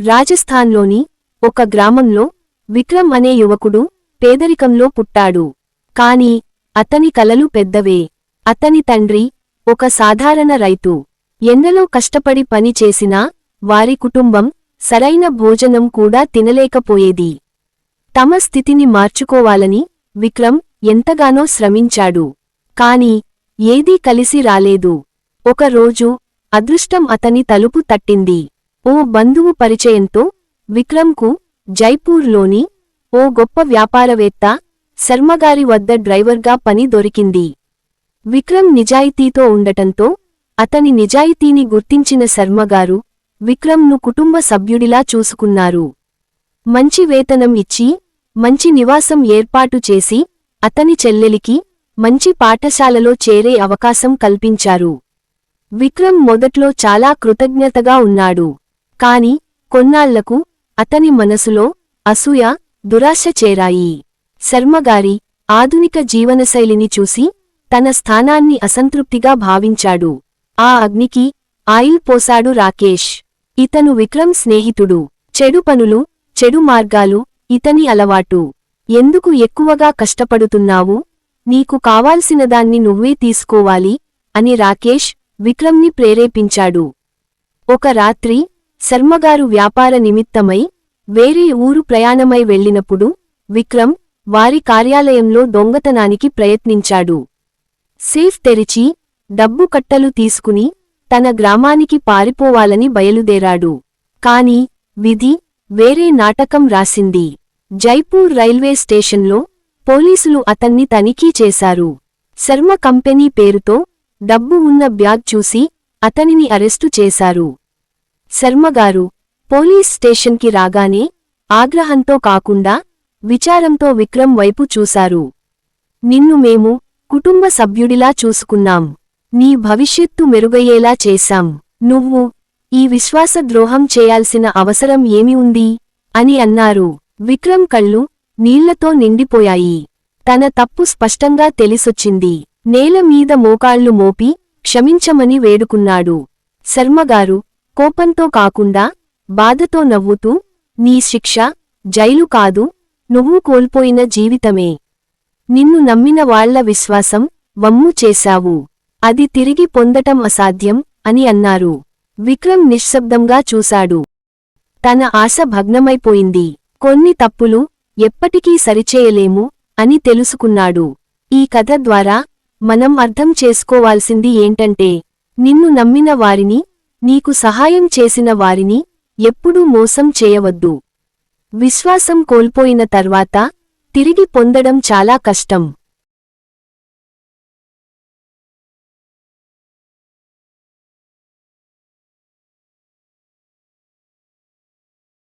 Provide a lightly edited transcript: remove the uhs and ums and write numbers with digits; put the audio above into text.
రాజస్థాన్లోని ఒక గ్రామంలో విక్రమ్ అనే యువకుడు పేదరికంలో పుట్టాడు. కాని అతని కలలు పెద్దవే. అతని తండ్రి ఒక సాధారణ రైతు. ఎండలో కష్టపడి పని చేసినా వారి కుటుంబం సరైన భోజనం కూడా తినలేకపోయేది. తమ స్థితిని మార్చుకోవాలని విక్రమ్ ఎంతగానో శ్రమించాడు. కాని ఏదీ కలిసి రాలేదు. ఒకరోజు అదృష్టం అతని తలుపు తట్టింది. ఓ బంధువు పరిచయంతో విక్రమ్కు జైపూర్లోని ఓ గొప్ప వ్యాపారవేత్త శర్మగారి వద్ద డ్రైవర్గా పని దొరికింది. విక్రమ్ నిజాయితీతో ఉండటంతో అతని నిజాయితీని గుర్తించిన శర్మగారు విక్రమ్ను కుటుంబ సభ్యుడిలా చూసుకున్నారు. మంచి వేతనం ఇచ్చి మంచి నివాసం ఏర్పాటు చేసి అతని చెల్లెలికి మంచి పాఠశాలలో చేరే అవకాశం కల్పించారు. విక్రమ్ మొదట్లో చాలా కృతజ్ఞతగా ఉన్నాడు. కాని కొన్నాళ్లకు అతని మనసులో అసూయ, దురాశ చేరాయి. శర్మగారి ఆధునిక జీవనశైలిని చూసి తన స్థానాన్ని అసంతృప్తిగా భావించాడు. ఆ అగ్నికి ఆయిల్ పోసాడు రాకేష్. ఇతను విక్రమ్ స్నేహితుడు. చెడు పనులు, చెడు మార్గాలు ఇతని అలవాటు. ఎందుకు ఎక్కువగా కష్టపడుతున్నావు? నీకు కావాల్సినదాన్ని నువ్వే తీసుకోవాలి అని రాకేష్ విక్రమ్ని ప్రేరేపించాడు. ఒక రాత్రి శర్మగారు వ్యాపార నిమిత్తమై వేరే ఊరు ప్రయాణమై వెళ్ళినప్పుడు విక్రమ్ వారి కార్యాలయంలో దొంగతనానికి ప్రయత్నించాడు. సేఫ్ తెరిచి డబ్బు కట్టలు తీసుకుని తన గ్రామానికి పారిపోవాలని బయలుదేరాడు. కాని విధి వేరే నాటకం రాసింది. జైపూర్ రైల్వే స్టేషన్లో పోలీసులు అతన్ని తనిఖీ చేశారు. శర్మ కంపెనీ పేరుతో డబ్బు ఉన్న బ్యాగ్ చూసి అతనిని అరెస్టు చేశారు. శర్మగారు పోలీస్ స్టేషన్కి రాగానే ఆగ్రహంతో కాకుండా విచారంతో విక్రమ్ వైపు చూశారు. నిన్ను మేము కుటుంబ సభ్యుడిలా చూసుకున్నాం. నీ భవిష్యత్తు మెరుగయ్యేలా చేశాం. నువ్వు ఈ విశ్వాసద్రోహం చేయాల్సిన అవసరం ఏమి ఉంది అని అన్నారు. విక్రమ్ కళ్ళు నీళ్లతో నిండిపోయాయి. తన తప్పు స్పష్టంగా తెలిసొచ్చింది. నేల మీద మోకాళ్లు మోపి క్షమించమని వేడుకున్నాడు. శర్మగారు కోపంతో కాకుండా బాధతో నవ్వుతూ, నీ శిక్ష జైలు కాదు, నువ్వు కోల్పోయిన జీవితమే. నిన్ను నమ్మిన వాళ్ల విశ్వాసం వమ్ము చేశావు. అది తిరిగి పొందటం అసాధ్యం అని అన్నారు. విక్రమ్ నిశ్శబ్దంగా చూశాడు. తన ఆశ భగ్నమైపోయింది. కొన్ని తప్పులు ఎప్పటికీ సరిచేయలేము అని తెలుసుకున్నాడు. ఈ కథ ద్వారా మనం అర్థం చేసుకోవాల్సింది ఏంటంటే, నిన్ను నమ్మిన వారిని, నీకు సహాయం చేసిన వారిని ఎప్పుడూ మోసం చేయవద్దు. విశ్వాసం కోల్పోయిన తర్వాత తిరిగి పొందడం చాలా కష్టం.